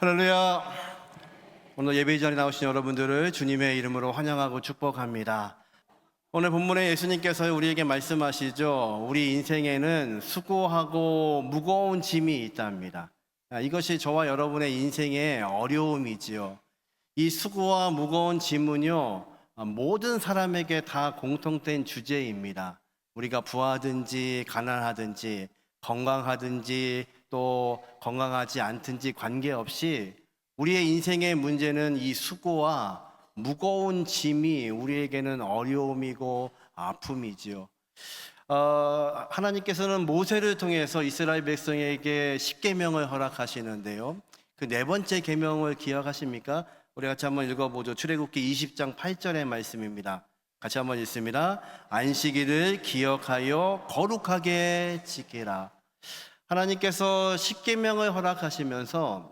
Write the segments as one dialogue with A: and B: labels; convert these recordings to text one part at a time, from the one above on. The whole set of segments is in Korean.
A: 할렐루야. 오늘 예배 자리에 나오신 여러분들을 주님의 이름으로 환영하고 축복합니다. 오늘 본문에 예수님께서 우리에게 말씀하시죠. 우리 인생에는 수고하고 무거운 짐이 있답니다. 이것이 저와 여러분의 인생의 어려움이지요. 이 수고와 무거운 짐은요, 모든 사람에게 다 공통된 주제입니다. 우리가 부하든지 가난하든지 건강하든지 또 건강하지 않든지 관계없이 우리의 인생의 문제는 이 수고와 무거운 짐이 우리에게는 어려움이고 아픔이지요. 하나님께서는 모세를 통해서 이스라엘 백성에게 십계명을 허락하시는데요. 그 네 번째 계명을 기억하십니까? 우리 같이 한번 읽어보죠. 출애굽기 20장 8절의 말씀입니다. 같이 한번 읽습니다. 안식일을 기억하여 거룩하게 지키라. 하나님께서 십계명을 허락하시면서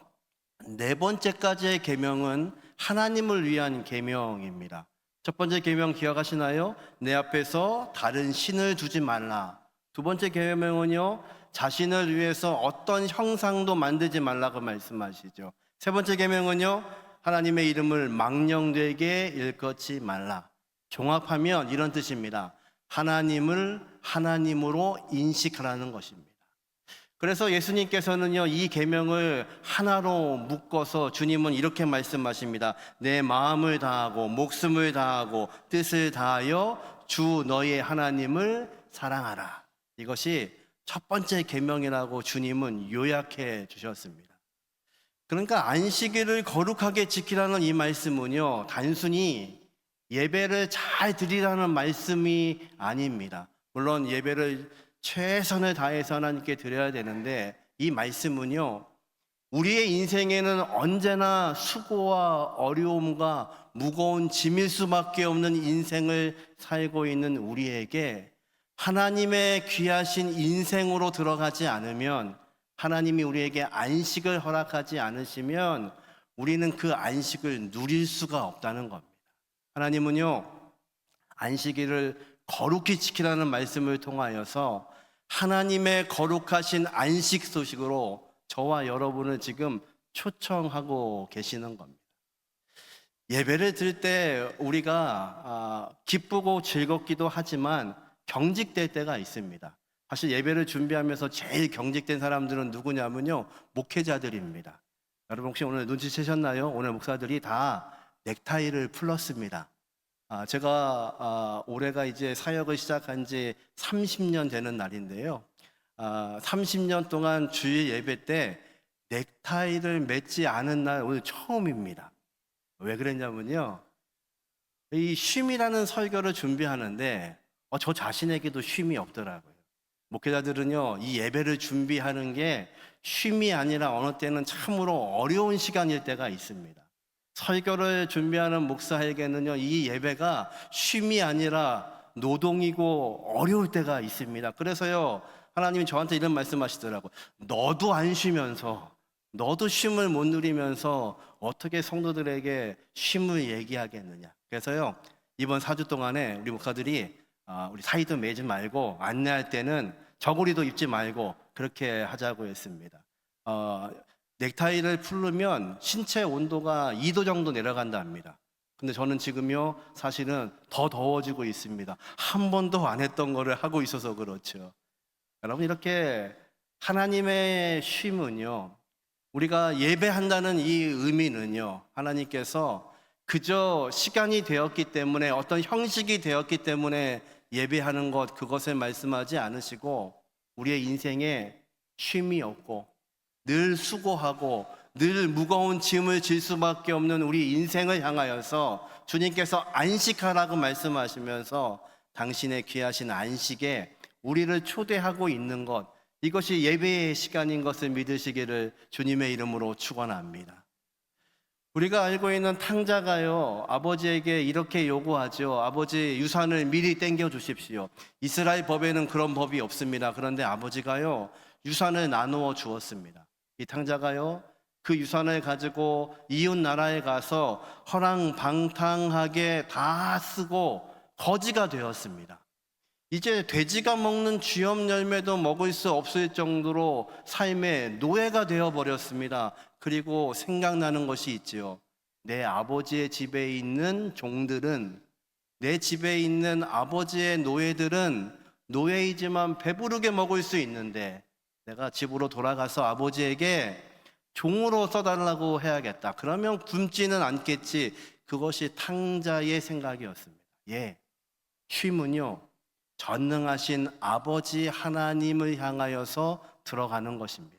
A: 네 번째까지의 계명은 하나님을 위한 계명입니다. 첫 번째 계명 기억하시나요? 내 앞에서 다른 신을 두지 말라. 두 번째 계명은요, 자신을 위해서 어떤 형상도 만들지 말라고 말씀하시죠. 세 번째 계명은요, 하나님의 이름을 망령되게 일컫지 말라. 종합하면 이런 뜻입니다. 하나님을 하나님으로 인식하라는 것입니다. 그래서 예수님께서는요, 이 계명을 하나로 묶어서 주님은 이렇게 말씀하십니다. 내 마음을 다하고 목숨을 다하고 뜻을 다하여 주 너의 하나님을 사랑하라. 이것이 첫 번째 계명이라고 주님은 요약해 주셨습니다. 그러니까 안식일을 거룩하게 지키라는 이 말씀은요, 단순히 예배를 잘 드리라는 말씀이 아닙니다. 물론 예배를 최선을 다해서 하나님께 드려야 되는데, 이 말씀은요, 우리의 인생에는 언제나 수고와 어려움과 무거운 짐일 수밖에 없는 인생을 살고 있는 우리에게 하나님의 귀하신 인생으로 들어가지 않으면, 하나님이 우리에게 안식을 허락하지 않으시면 우리는 그 안식을 누릴 수가 없다는 겁니다. 하나님은요, 안식일을 거룩히 지키라는 말씀을 통하여서 하나님의 거룩하신 안식 소식으로 저와 여러분을 지금 초청하고 계시는 겁니다. 예배를 드릴 때 우리가 기쁘고 즐겁기도 하지만 경직될 때가 있습니다. 사실 예배를 준비하면서 제일 경직된 사람들은 누구냐면요, 목회자들입니다. 여러분 혹시 오늘 눈치채셨나요? 오늘 목사들이 다 넥타이를 풀었습니다. 제가 올해가 이제 사역을 시작한 지 30년 되는 날인데요. 30년 동안 주일 예배 때 넥타이를 맺지 않은 날 오늘 처음입니다. 왜 그랬냐면요, 이 쉼이라는 설교를 준비하는데 저 자신에게도 쉼이 없더라고요. 목회자들은요, 이 예배를 준비하는 게 쉼이 아니라 어느 때는 참으로 어려운 시간일 때가 있습니다. 설교를 준비하는 목사에게는요, 이 예배가 쉼이 아니라 노동이고 어려울 때가 있습니다. 그래서요, 하나님이 저한테 이런 말씀하시더라고요. 너도 안 쉬면서, 너도 쉼을 못 누리면서 어떻게 성도들에게 쉼을 얘기하겠느냐. 그래서요, 이번 4주 동안에 우리 목사들이 우리 사이도 매지 말고 안내할 때는 저고리도 입지 말고 그렇게 하자고 했습니다. 넥타이를 풀르면 신체 온도가 2도 정도 내려간다 합니다. 근데 저는 지금요, 사실은 더 더워지고 있습니다. 한 번도 안 했던 거를 하고 있어서 그렇죠. 여러분, 이렇게 하나님의 쉼은요, 우리가 예배한다는 이 의미는요, 하나님께서 그저 시간이 되었기 때문에, 어떤 형식이 되었기 때문에 예배하는 것, 그것을 말씀하지 않으시고 우리의 인생에 쉼이 없고 늘 수고하고 늘 무거운 짐을 질 수밖에 없는 우리 인생을 향하여서 주님께서 안식하라고 말씀하시면서 당신의 귀하신 안식에 우리를 초대하고 있는 것, 이것이 예배의 시간인 것을 믿으시기를 주님의 이름으로 축원합니다. 우리가 알고 있는 탕자가요, 아버지에게 이렇게 요구하죠. 아버지, 유산을 미리 땡겨 주십시오. 이스라엘 법에는 그런 법이 없습니다. 그런데 아버지가요, 유산을 나누어 주었습니다. 이 탕자가요, 그 유산을 가지고 이웃 나라에 가서 허랑방탕하게 다 쓰고 거지가 되었습니다. 이제 돼지가 먹는 쥐염 열매도 먹을 수 없을 정도로 삶의 노예가 되어 버렸습니다. 그리고 생각나는 것이 있지요. 내 아버지의 집에 있는 종들은, 내 집에 있는 아버지의 노예들은 노예이지만 배부르게 먹을 수 있는데 내가 집으로 돌아가서 아버지에게 종으로 써달라고 해야겠다. 그러면 굶지는 않겠지. 그것이 탕자의 생각이었습니다. 예, 쉼은요, 전능하신 아버지 하나님을 향하여서 들어가는 것입니다.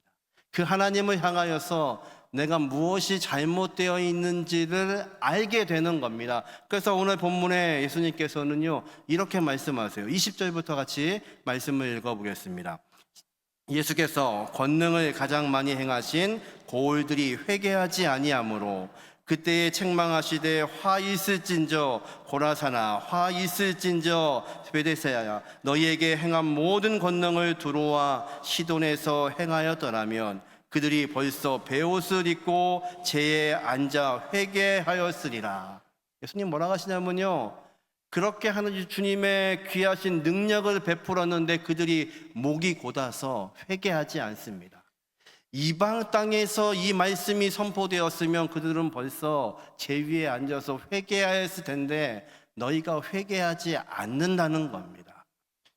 A: 그 하나님을 향하여서 내가 무엇이 잘못되어 있는지를 알게 되는 겁니다. 그래서 오늘 본문에 예수님께서는요, 이렇게 말씀하세요. 20절부터 같이 말씀을 읽어보겠습니다. 예수께서 권능을 가장 많이 행하신 고울들이 회개하지 아니하므로 그때에 책망하시되 화 있을진저 고라사나 화 있을진저 베데사야 너희에게 행한 모든 권능을 두로와 시돈에서 행하였더라면 그들이 벌써 베옷을 입고 제에 앉아 회개하였으리라. 예수님 뭐라고 하시냐면요, 그렇게 하는 주님의 귀하신 능력을 베풀었는데 그들이 목이 곧아서 회개하지 않습니다. 이방 땅에서 이 말씀이 선포되었으면 그들은 벌써 제 위에 앉아서 회개하였을 텐데 너희가 회개하지 않는다는 겁니다.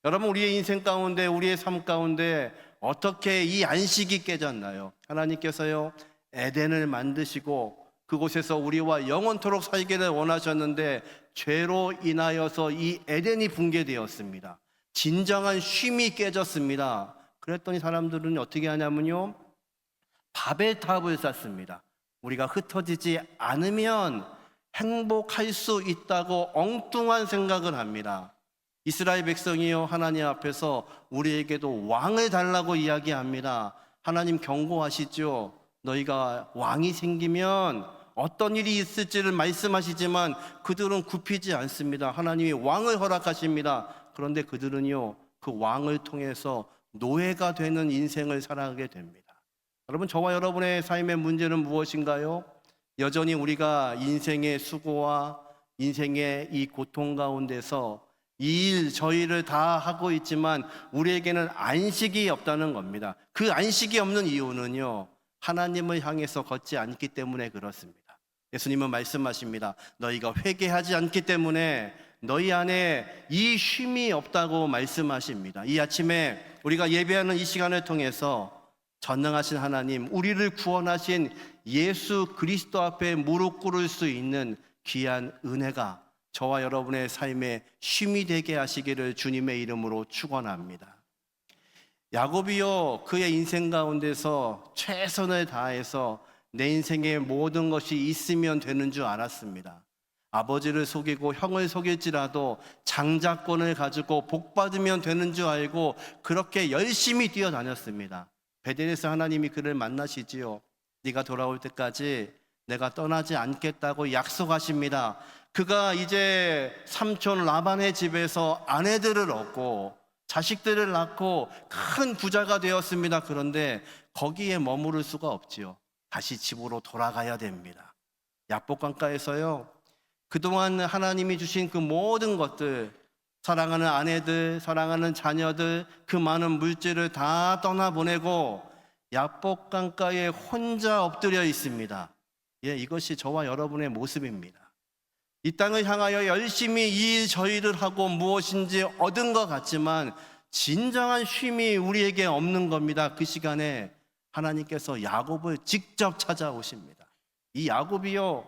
A: 여러분, 우리의 인생 가운데, 우리의 삶 가운데 어떻게 이 안식이 깨졌나요? 하나님께서요, 에덴을 만드시고 그곳에서 우리와 영원토록 살기를 원하셨는데 죄로 인하여서 이 에덴이 붕괴되었습니다. 진정한 쉼이 깨졌습니다. 그랬더니 사람들은 어떻게 하냐면요, 바벨탑을 쌓습니다. 우리가 흩어지지 않으면 행복할 수 있다고 엉뚱한 생각을 합니다. 이스라엘 백성이요, 하나님 앞에서 우리에게도 왕을 달라고 이야기합니다. 하나님 경고하시죠. 너희가 왕이 생기면 어떤 일이 있을지를 말씀하시지만 그들은 굽히지 않습니다. 하나님이 왕을 허락하십니다. 그런데 그들은요, 그 왕을 통해서 노예가 되는 인생을 살아가게 됩니다. 여러분, 저와 여러분의 삶의 문제는 무엇인가요? 여전히 우리가 인생의 수고와 인생의 이 고통 가운데서 이 일 저 일을 다 하고 있지만 우리에게는 안식이 없다는 겁니다. 그 안식이 없는 이유는요, 하나님을 향해서 걷지 않기 때문에 그렇습니다. 예수님은 말씀하십니다. 너희가 회개하지 않기 때문에 너희 안에 이 쉼이 없다고 말씀하십니다. 이 아침에 우리가 예배하는 이 시간을 통해서 전능하신 하나님, 우리를 구원하신 예수 그리스도 앞에 무릎 꿇을 수 있는 귀한 은혜가 저와 여러분의 삶에 쉼이 되게 하시기를 주님의 이름으로 축원합니다. 야곱이요, 그의 인생 가운데서 최선을 다해서 내 인생의 모든 것이 있으면 되는 줄 알았습니다. 아버지를 속이고 형을 속일지라도 장자권을 가지고 복받으면 되는 줄 알고 그렇게 열심히 뛰어다녔습니다. 베델에서 하나님이 그를 만나시지요. 네가 돌아올 때까지 내가 떠나지 않겠다고 약속하십니다. 그가 이제 삼촌 라반의 집에서 아내들을 얻고 자식들을 낳고 큰 부자가 되었습니다. 그런데 거기에 머무를 수가 없지요. 다시 집으로 돌아가야 됩니다. 야복강가에서요, 그동안 하나님이 주신 그 모든 것들, 사랑하는 아내들, 사랑하는 자녀들, 그 많은 물질을 다 떠나보내고 야복강가에 혼자 엎드려 있습니다. 예, 이것이 저와 여러분의 모습입니다. 이 땅을 향하여 열심히 이 일 저 일을 하고 무엇인지 얻은 것 같지만 진정한 쉼이 우리에게 없는 겁니다. 그 시간에 하나님께서 야곱을 직접 찾아오십니다. 이 야곱이요,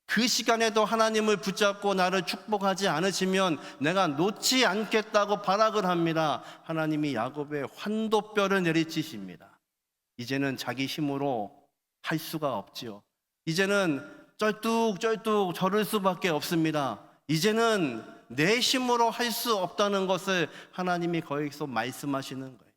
A: 그 시간에도 하나님을 붙잡고 나를 축복하지 않으시면 내가 놓지 않겠다고 발악을 합니다. 하나님이 야곱의 환도뼈를 내리치십니다. 이제는 자기 힘으로 할 수가 없지요. 이제는 쩔뚝쩔뚝 저를 수밖에 없습니다. 이제는 내 힘으로 할 수 없다는 것을 하나님이 거기서 말씀하시는 거예요.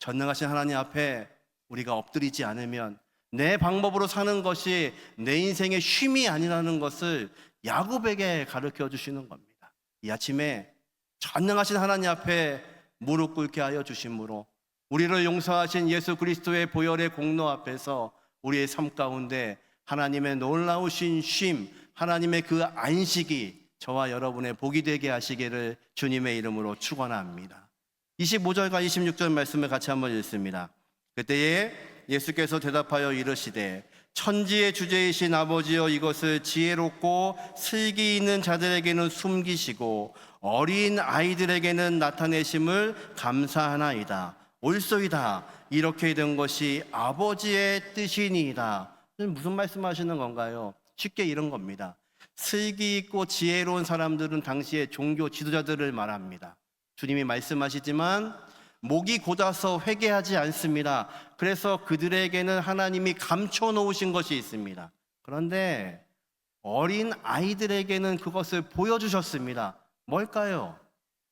A: 전능하신 하나님 앞에 우리가 엎드리지 않으면 내 방법으로 사는 것이 내 인생의 쉼이 아니라는 것을 야곱에게 가르쳐 주시는 겁니다. 이 아침에 전능하신 하나님 앞에 무릎 꿇게 하여 주심으로 우리를 용서하신 예수 그리스도의 보혈의 공로 앞에서 우리의 삶 가운데 하나님의 놀라우신 쉼, 하나님의 그 안식이 저와 여러분의 복이 되게 하시기를 주님의 이름으로 축원합니다. 25절과 26절 말씀을 같이 한번 읽습니다. 그때에 예수께서 대답하여 이르시되 천지의 주제이신 아버지여, 이것을 지혜롭고 슬기 있는 자들에게는 숨기시고 어린 아이들에게는 나타내심을 감사하나이다. 옳소이다. 이렇게 된 것이 아버지의 뜻이니이다. 무슨 말씀하시는 건가요? 쉽게 이런 겁니다. 슬기 있고 지혜로운 사람들은 당시의 종교 지도자들을 말합니다. 주님이 말씀하시지만 목이 곧아서 회개하지 않습니다. 그래서 그들에게는 하나님이 감춰 놓으신 것이 있습니다. 그런데 어린 아이들에게는 그것을 보여주셨습니다. 뭘까요?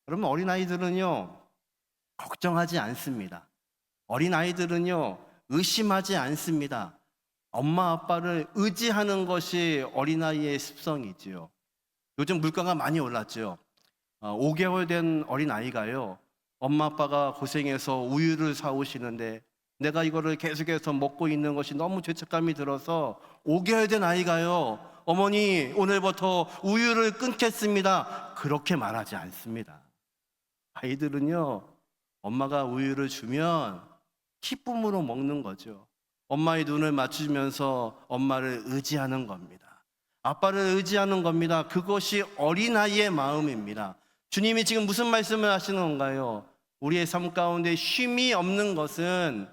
A: 여러분, 어린 아이들은요 걱정하지 않습니다. 어린 아이들은요 의심하지 않습니다. 엄마 아빠를 의지하는 것이 어린아이의 습성이지요. 요즘 물가가 많이 올랐죠. 5개월 된 어린아이가요, 엄마 아빠가 고생해서 우유를 사오시는데 내가 이거를 계속해서 먹고 있는 것이 너무 죄책감이 들어서 5개월 된 아이가요, 어머니 오늘부터 우유를 끊겠습니다, 그렇게 말하지 않습니다. 아이들은요 엄마가 우유를 주면 기쁨으로 먹는 거죠. 엄마의 눈을 맞추면서 엄마를 의지하는 겁니다. 아빠를 의지하는 겁니다. 그것이 어린아이의 마음입니다. 주님이 지금 무슨 말씀을 하시는 건가요? 우리의 삶 가운데 쉼이 없는 것은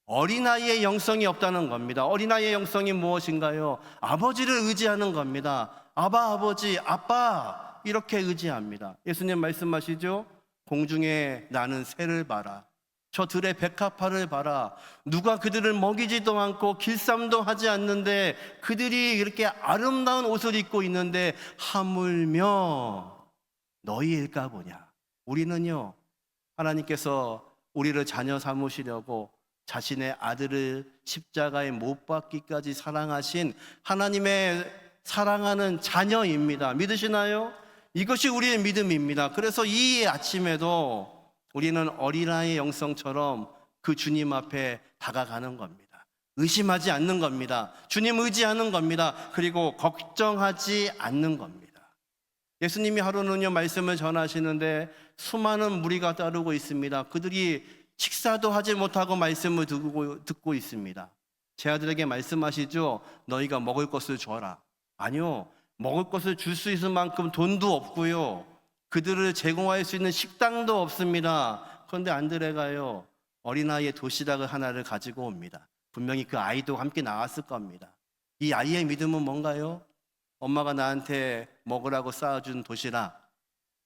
A: 어린아이의 영성이 없다는 겁니다. 어린아이의 영성이 무엇인가요? 아버지를 의지하는 겁니다. 아버지, 아빠, 이렇게 의지합니다. 예수님 말씀하시죠? 공중에 나는 새를 봐라, 저 들의 백합화를 봐라. 누가 그들을 먹이지도 않고 길쌈도 하지 않는데 그들이 이렇게 아름다운 옷을 입고 있는데 하물며 너희일까 보냐. 우리는요 하나님께서 우리를 자녀 삼으시려고 자신의 아들을 십자가에 못 박기까지 사랑하신 하나님의 사랑하는 자녀입니다. 믿으시나요? 이것이 우리의 믿음입니다. 그래서 이 아침에도 우리는 어린아이의 영성처럼 그 주님 앞에 다가가는 겁니다. 의심하지 않는 겁니다. 주님 의지하는 겁니다. 그리고 걱정하지 않는 겁니다. 예수님이 하루는요 말씀을 전하시는데 수많은 무리가 따르고 있습니다. 그들이 식사도 하지 못하고 말씀을 듣고 있습니다. 제 아들에게 말씀하시죠. 너희가 먹을 것을 줘라. 아니요, 먹을 것을 줄 수 있을 만큼 돈도 없고요, 그들을 제공할 수 있는 식당도 없습니다. 그런데 안드레가요 어린아이의 도시락을 하나를 가지고 옵니다. 분명히 그 아이도 함께 나왔을 겁니다. 이 아이의 믿음은 뭔가요? 엄마가 나한테 먹으라고 쌓아준 도시락,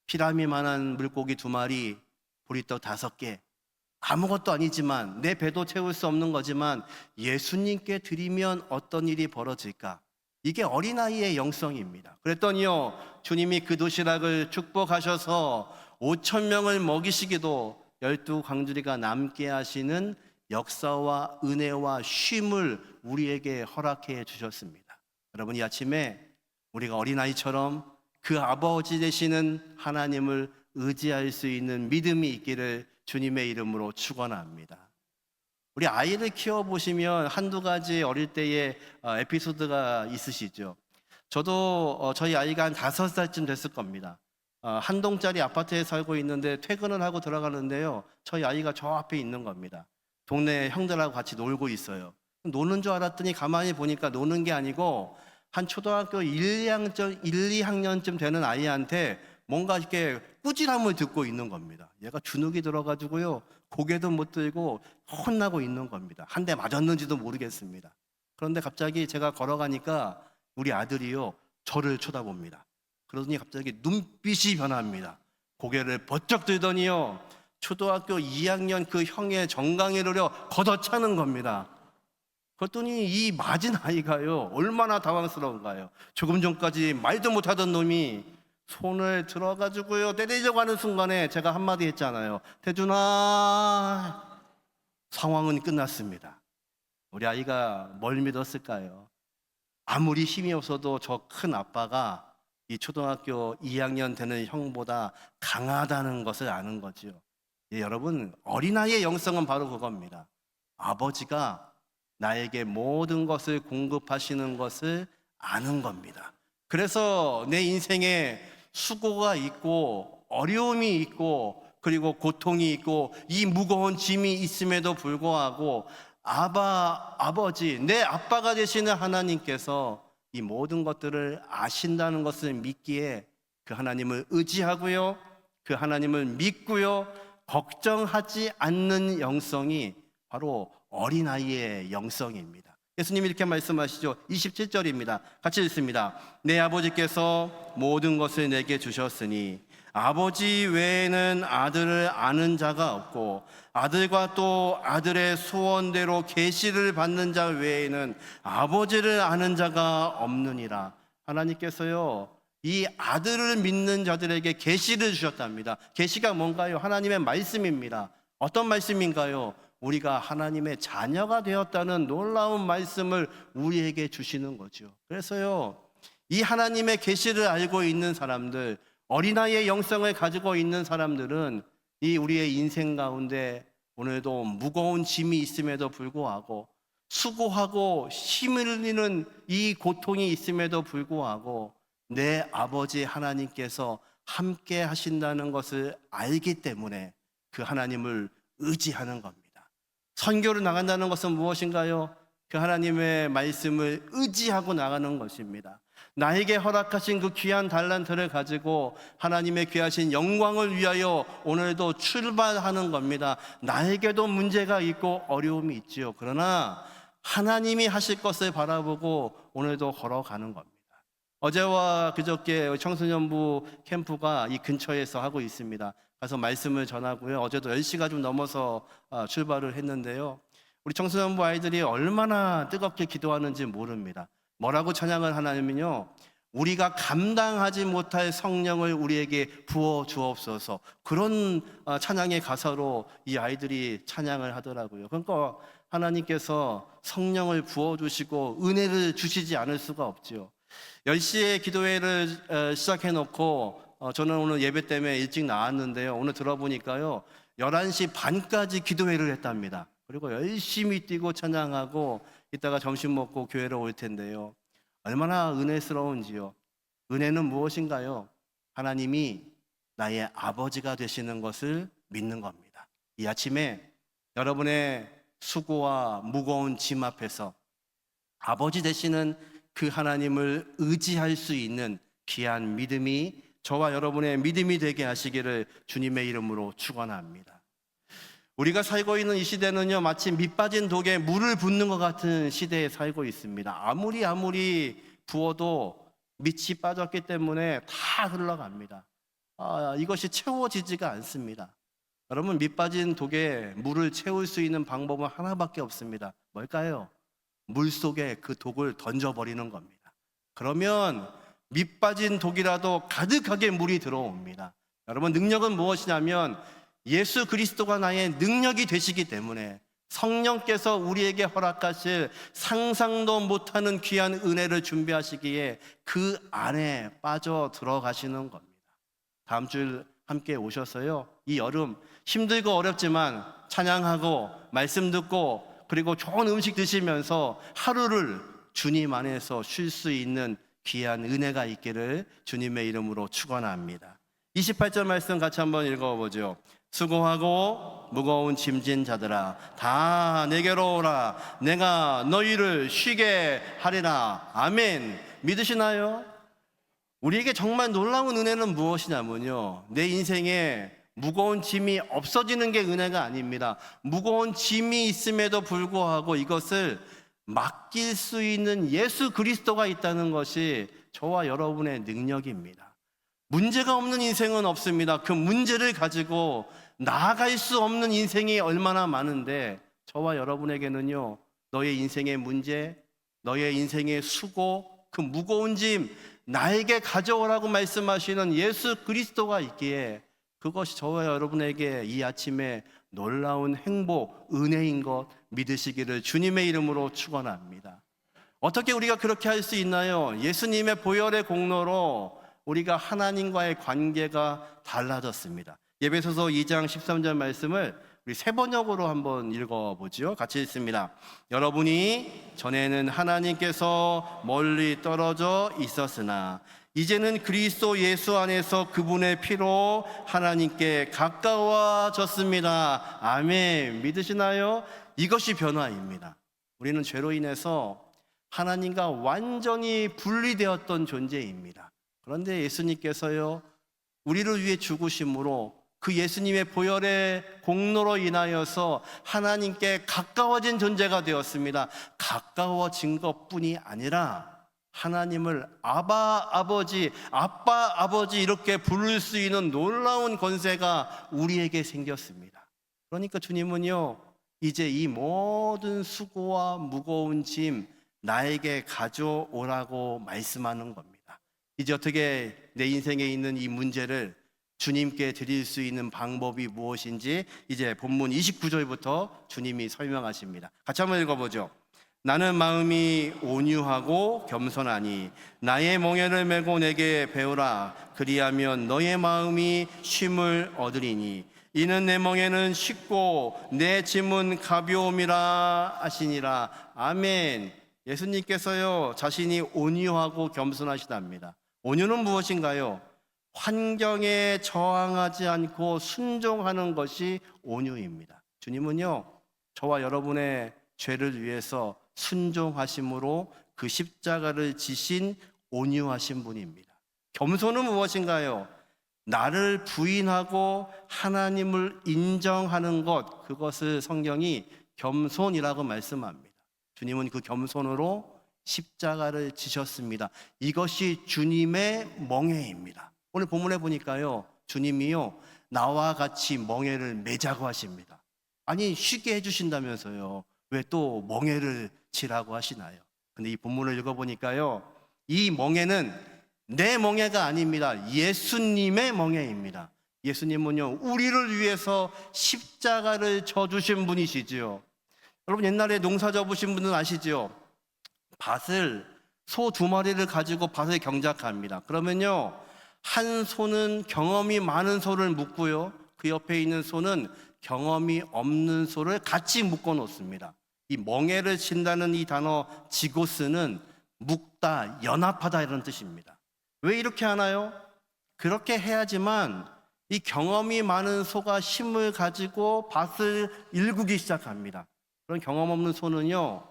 A: 피라미만한 물고기 2마리, 보리떡 5개, 아무것도 아니지만 내 배도 채울 수 없는 거지만 예수님께 드리면 어떤 일이 벌어질까? 이게 어린아이의 영성입니다. 그랬더니요 주님이 그 도시락을 축복하셔서 5,000명을 먹이시기도 12광주리가 남게 하시는 역사와 은혜와 쉼을 우리에게 허락해 주셨습니다. 여러분, 이 아침에 우리가 어린아이처럼 그 아버지 되시는 하나님을 의지할 수 있는 믿음이 있기를 주님의 이름으로 축원합니다. 우리 아이를 키워보시면 한두 가지 어릴 때의 에피소드가 있으시죠. 저도 저희 아이가 한 5살쯤 됐을 겁니다. 한 동짜리 아파트에 살고 있는데 퇴근을 하고 들어가는데요 저희 아이가 저 앞에 있는 겁니다. 동네 형들하고 같이 놀고 있어요. 노는 줄 알았더니 가만히 보니까 노는 게 아니고 한 초등학교 1, 2학년쯤 되는 아이한테 뭔가 이렇게 꾸지람을 듣고 있는 겁니다. 얘가 주눅이 들어가지고요 고개도 못 들고 혼나고 있는 겁니다. 한 대 맞았는지도 모르겠습니다. 그런데 갑자기 제가 걸어가니까 우리 아들이요 저를 쳐다봅니다. 그러더니 갑자기 눈빛이 변합니다. 고개를 번쩍 들더니요 초등학교 2학년 그 형의 정강이를 걷어차는 겁니다. 그랬더니 이 맞은 아이가요 얼마나 당황스러운가요. 조금 전까지 말도 못하던 놈이 손을 들어가지고요 때리려고 하는 순간에 제가 한마디 했잖아요. 태준아. 상황은 끝났습니다. 우리 아이가 뭘 믿었을까요? 아무리 힘이 없어도 저 큰 아빠가 이 초등학교 2학년 되는 형보다 강하다는 것을 아는 거죠. 예, 여러분, 어린아이의 영성은 바로 그겁니다. 아버지가 나에게 모든 것을 공급하시는 것을 아는 겁니다. 그래서 내 인생에 수고가 있고 어려움이 있고 그리고 고통이 있고 이 무거운 짐이 있음에도 불구하고 아버지, 내 아빠가 되시는 하나님께서 이 모든 것들을 아신다는 것을 믿기에 그 하나님을 의지하고요, 그 하나님을 믿고요, 걱정하지 않는 영성이 바로 어린아이의 영성입니다. 예수님이 이렇게 말씀하시죠. 27절입니다. 같이 읽습니다. 내 아버지께서 모든 것을 내게 주셨으니 아버지 외에는 아들을 아는 자가 없고 아들과 또 아들의 소원대로 계시를 받는 자 외에는 아버지를 아는 자가 없느니라. 하나님께서요, 이 아들을 믿는 자들에게 계시를 주셨답니다. 계시가 뭔가요? 하나님의 말씀입니다. 어떤 말씀인가요? 우리가 하나님의 자녀가 되었다는 놀라운 말씀을 우리에게 주시는 거죠. 그래서요, 이 하나님의 계시를 알고 있는 사람들, 어린아이의 영성을 가지고 있는 사람들은 이 우리의 인생 가운데 오늘도 무거운 짐이 있음에도 불구하고 수고하고 힘 흘리는 이 고통이 있음에도 불구하고 내 아버지 하나님께서 함께 하신다는 것을 알기 때문에 그 하나님을 의지하는 겁니다. 선교를 나간다는 것은 무엇인가요? 그 하나님의 말씀을 의지하고 나가는 것입니다. 나에게 허락하신 그 귀한 달란트를 가지고 하나님의 귀하신 영광을 위하여 오늘도 출발하는 겁니다. 나에게도 문제가 있고 어려움이 있지요. 그러나 하나님이 하실 것을 바라보고 오늘도 걸어가는 겁니다. 어제와 그저께 청소년부 캠프가 이 근처에서 하고 있습니다. 가서 말씀을 전하고요. 어제도 10시가 좀 넘어서 출발을 했는데요. 우리 청소년부 아이들이 얼마나 뜨겁게 기도하는지 모릅니다. 뭐라고 찬양을 하냐면요, 우리가 감당하지 못할 성령을 우리에게 부어 주옵소서. 그런 찬양의 가사로 이 아이들이 찬양을 하더라고요. 그러니까 하나님께서 성령을 부어 주시고 은혜를 주시지 않을 수가 없지요. 10시에 기도회를 시작해 놓고 저는 오늘 예배 때문에 일찍 나왔는데요. 오늘 들어보니까요, 11시 반까지 기도회를 했답니다. 그리고 열심히 뛰고 찬양하고 이따가 점심 먹고 교회로 올 텐데요. 얼마나 은혜스러운지요. 은혜는 무엇인가요? 하나님이 나의 아버지가 되시는 것을 믿는 겁니다. 이 아침에 여러분의 수고와 무거운 짐 앞에서 아버지 되시는 그 하나님을 의지할 수 있는 귀한 믿음이 저와 여러분의 믿음이 되게 하시기를 주님의 이름으로 축원합니다. 우리가 살고 있는 이 시대는요, 마치 밑 빠진 독에 물을 붓는 것 같은 시대에 살고 있습니다. 아무리 부어도 밑이 빠졌기 때문에 다 흘러갑니다. 이것이 채워지지가 않습니다. 여러분, 밑 빠진 독에 물을 채울 수 있는 방법은 하나밖에 없습니다. 뭘까요? 물 속에 그 독을 던져버리는 겁니다. 그러면 밑 빠진 독이라도 가득하게 물이 들어옵니다. 여러분, 능력은 무엇이냐면 예수 그리스도가 나의 능력이 되시기 때문에 성령께서 우리에게 허락하실 상상도 못하는 귀한 은혜를 준비하시기에 그 안에 빠져 들어가시는 겁니다. 다음 주일 함께 오셔서요, 이 여름 힘들고 어렵지만 찬양하고 말씀 듣고 그리고 좋은 음식 드시면서 하루를 주님 안에서 쉴 수 있는 귀한 은혜가 있기를 주님의 이름으로 축원합니다. 28절 말씀 같이 한번 읽어보죠. 수고하고 무거운 짐진 자들아 다 내게로 오라. 내가 너희를 쉬게 하리라. 아멘. 믿으시나요? 우리에게 정말 놀라운 은혜는 무엇이냐면요, 내 인생에 무거운 짐이 없어지는 게 은혜가 아닙니다. 무거운 짐이 있음에도 불구하고 이것을 맡길 수 있는 예수 그리스도가 있다는 것이 저와 여러분의 능력입니다. 문제가 없는 인생은 없습니다. 그 문제를 가지고 나아갈 수 없는 인생이 얼마나 많은데 저와 여러분에게는요, 너의 인생의 문제, 너의 인생의 수고, 그 무거운 짐 나에게 가져오라고 말씀하시는 예수 그리스도가 있기에 그것이 저와 여러분에게 이 아침에 놀라운 행복, 은혜인 것 믿으시기를 주님의 이름으로 축원합니다. 어떻게 우리가 그렇게 할 수 있나요? 예수님의 보혈의 공로로 우리가 하나님과의 관계가 달라졌습니다. 에베소서 2장 13절 말씀을 우리 세 번역으로 한번 읽어보죠. 같이 읽습니다. 여러분이 전에는 하나님께서 멀리 떨어져 있었으나 이제는 그리스도 예수 안에서 그분의 피로 하나님께 가까워졌습니다. 아멘. 믿으시나요? 이것이 변화입니다. 우리는 죄로 인해서 하나님과 완전히 분리되었던 존재입니다. 그런데 예수님께서요, 우리를 위해 죽으심으로 그 예수님의 보혈의 공로로 인하여서 하나님께 가까워진 존재가 되었습니다. 가까워진 것뿐이 아니라 하나님을 아바 아버지, 아빠 아버지 이렇게 부를 수 있는 놀라운 권세가 우리에게 생겼습니다. 그러니까 주님은요, 이제 이 모든 수고와 무거운 짐 나에게 가져오라고 말씀하는 겁니다. 이제 어떻게 내 인생에 있는 이 문제를 주님께 드릴 수 있는 방법이 무엇인지 이제 본문 29절부터 주님이 설명하십니다. 같이 한번 읽어보죠. 나는 마음이 온유하고 겸손하니 나의 멍에를 메고 내게 배우라. 그리하면 너의 마음이 쉼을 얻으리니 이는 내 멍에는 쉽고 내 짐은 가벼움이라 하시니라. 아멘. 예수님께서요, 자신이 온유하고 겸손하시답니다. 온유는 무엇인가요? 환경에 저항하지 않고 순종하는 것이 온유입니다. 주님은요, 저와 여러분의 죄를 위해서 순종하심으로 그 십자가를 지신 온유하신 분입니다. 겸손은 무엇인가요? 나를 부인하고 하나님을 인정하는 것, 그것을 성경이 겸손이라고 말씀합니다. 주님은 그 겸손으로 십자가를 지셨습니다. 이것이 주님의 멍에입니다. 오늘 본문에 보니까요, 주님이요, 나와 같이 멍에를 매자고 하십니다. 아니, 쉬게 해주신다면서요, 왜 또 멍에를 지라고 하시나요? 근데 이 본문을 읽어보니까요, 이 멍에는 내 멍에가 아닙니다. 예수님의 멍에입니다. 예수님은요, 우리를 위해서 십자가를 져주신 분이시지요. 여러분, 옛날에 농사 접으신 분은 아시죠? 밭을, 소 2마리를 가지고 밭을 경작합니다. 그러면요, 한 소는 경험이 많은 소를 묶고요, 그 옆에 있는 소는 경험이 없는 소를 같이 묶어 놓습니다. 이 멍에를 친다는 이 단어 지고스는 묶다, 연합하다 이런 뜻입니다. 왜 이렇게 하나요? 그렇게 해야지만 이 경험이 많은 소가 힘을 가지고 밭을 일구기 시작합니다. 그런 경험 없는 소는요,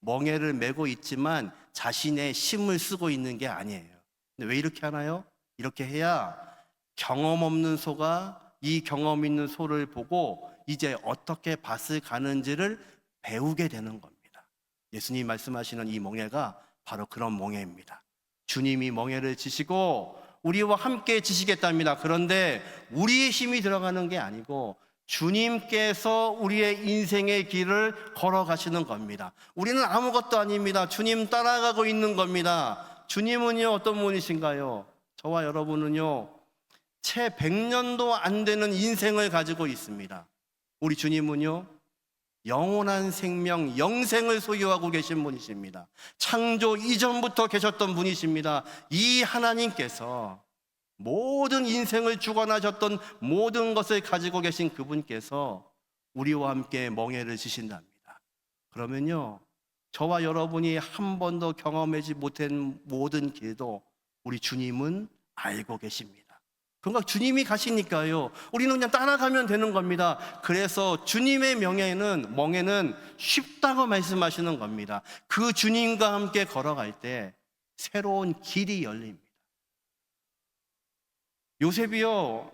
A: 멍에를 메고 있지만 자신의 힘을 쓰고 있는 게 아니에요. 근데 왜 이렇게 하나요? 이렇게 해야 경험 없는 소가 이 경험 있는 소를 보고 이제 어떻게 밭을 가는지를 배우게 되는 겁니다. 예수님이 말씀하시는 이 멍에가 바로 그런 멍에입니다. 주님이 멍에를 지시고 우리와 함께 지시겠답니다. 그런데 우리의 힘이 들어가는 게 아니고 주님께서 우리의 인생의 길을 걸어가시는 겁니다. 우리는 아무것도 아닙니다. 주님 따라가고 있는 겁니다. 주님은요, 어떤 분이신가요? 저와 여러분은요, 채 100년도 안 되는 인생을 가지고 있습니다. 우리 주님은요, 영원한 생명, 영생을 소유하고 계신 분이십니다. 창조 이전부터 계셨던 분이십니다. 이 하나님께서 모든 인생을 주관하셨던 모든 것을 가지고 계신 그분께서 우리와 함께 멍에를 지신답니다. 그러면요, 저와 여러분이 한 번도 경험하지 못한 모든 길도 우리 주님은 알고 계십니다. 그러니까 주님이 가시니까요, 우리는 그냥 따라가면 되는 겁니다. 그래서 주님의 멍에는 쉽다고 말씀하시는 겁니다. 그 주님과 함께 걸어갈 때 새로운 길이 열립니다. 요셉이요,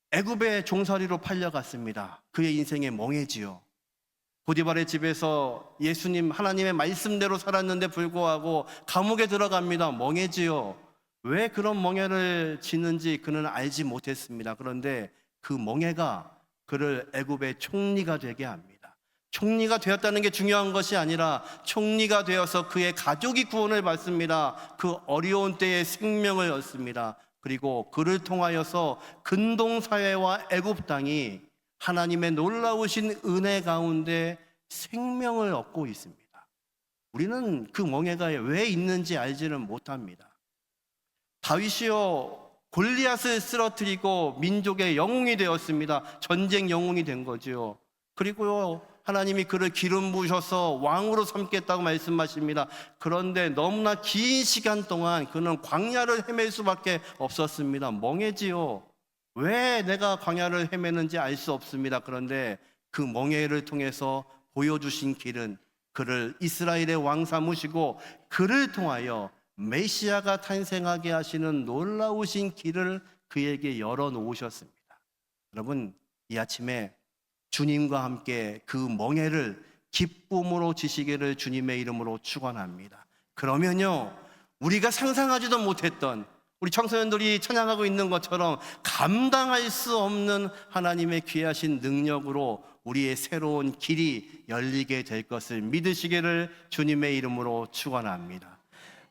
A: 애굽의 종살이로 팔려갔습니다. 그의 인생의 멍에지요. 보디발의 집에서 예수님 하나님의 말씀대로 살았는데 불구하고 감옥에 들어갑니다. 멍에지요. 왜 그런 멍에를 지는지 그는 알지 못했습니다. 그런데 그 멍에가 그를 애굽의 총리가 되게 합니다. 총리가 되었다는 게 중요한 것이 아니라 총리가 되어서 그의 가족이 구원을 받습니다. 그 어려운 때에 생명을 얻습니다. 그리고 그를 통하여서 근동사회와 애굽 땅이 하나님의 놀라우신 은혜 가운데 생명을 얻고 있습니다. 우리는 그 멍에가 왜 있는지 알지는 못합니다. 다윗이요, 골리앗을 쓰러뜨리고 민족의 영웅이 되었습니다. 전쟁 영웅이 된 거죠. 그리고요, 하나님이 그를 기름 부으셔서 왕으로 삼겠다고 말씀하십니다. 그런데 너무나 긴 시간 동안 그는 광야를 헤맬 수밖에 없었습니다. 멍해지요. 왜 내가 광야를 헤매는지 알 수 없습니다. 그런데 그 멍해를 통해서 보여주신 길은 그를 이스라엘의 왕 삼으시고 그를 통하여 메시아가 탄생하게 하시는 놀라우신 길을 그에게 열어놓으셨습니다. 여러분, 이 아침에 주님과 함께 그 멍에를 기쁨으로 지시기를 주님의 이름으로 축원합니다. 그러면요, 우리가 상상하지도 못했던, 우리 청소년들이 찬양하고 있는 것처럼 감당할 수 없는 하나님의 귀하신 능력으로 우리의 새로운 길이 열리게 될 것을 믿으시기를 주님의 이름으로 축원합니다.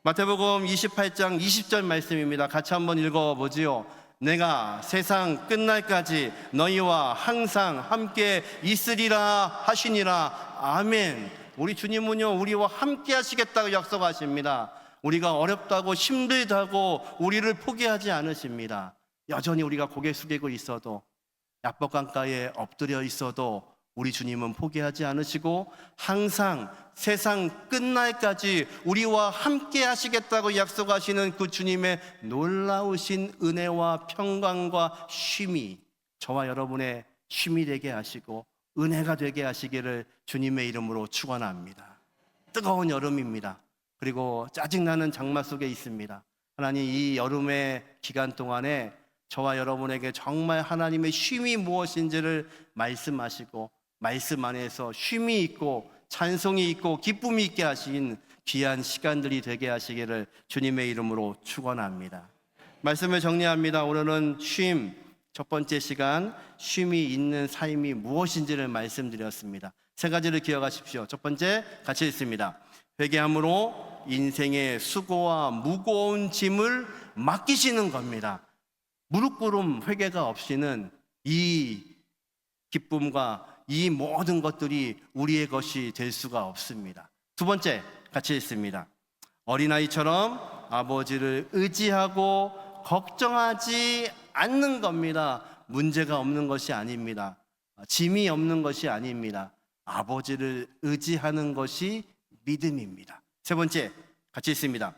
A: 마태복음 28장 20절 말씀입니다. 같이 한번 읽어보지요. 내가 세상 끝날까지 너희와 항상 함께 있으리라 하시니라. 아멘. 우리 주님은요, 우리와 함께 하시겠다고 약속하십니다. 우리가 어렵다고 힘들다고 우리를 포기하지 않으십니다. 여전히 우리가 고개 숙이고 있어도, 약법강가에 엎드려 있어도 우리 주님은 포기하지 않으시고 항상 세상 끝날까지 우리와 함께 하시겠다고 약속하시는 그 주님의 놀라우신 은혜와 평강과 쉼이 저와 여러분의 쉼이 되게 하시고 은혜가 되게 하시기를 주님의 이름으로 축원합니다. 뜨거운 여름입니다. 그리고 짜증나는 장마 속에 있습니다. 하나님, 이 여름의 기간 동안에 저와 여러분에게 정말 하나님의 쉼이 무엇인지를 말씀하시고 말씀 안에서 쉼이 있고 찬송이 있고 기쁨이 있게 하신 귀한 시간들이 되게 하시기를 주님의 이름으로 축원합니다. 말씀을 정리합니다. 오늘은 쉼, 첫 번째 시간, 쉼이 있는 삶이 무엇인지를 말씀드렸습니다. 세 가지를 기억하십시오. 첫 번째, 같이 읽습니다. 회개함으로 인생의 수고와 무거운 짐을 맡기시는 겁니다. 무릎 꿇음 회개가 없이는 이 기쁨과 이 모든 것들이 우리의 것이 될 수가 없습니다. 두 번째, 같이 읽습니다. 어린아이처럼 아버지를 의지하고 걱정하지 않는 겁니다. 문제가 없는 것이 아닙니다. 짐이 없는 것이 아닙니다. 아버지를 의지하는 것이 믿음입니다. 세 번째, 같이 읽습니다.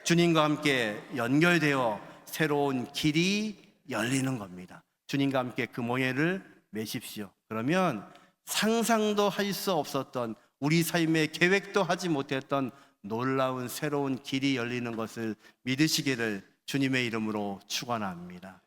A: 주님과 함께 연결되어 새로운 길이 열리는 겁니다. 주님과 함께 그 멍에를 매십시오. 그러면 상상도 할 수 없었던, 우리 삶의 계획도 하지 못했던 놀라운 새로운 길이 열리는 것을 믿으시기를 주님의 이름으로 축원합니다.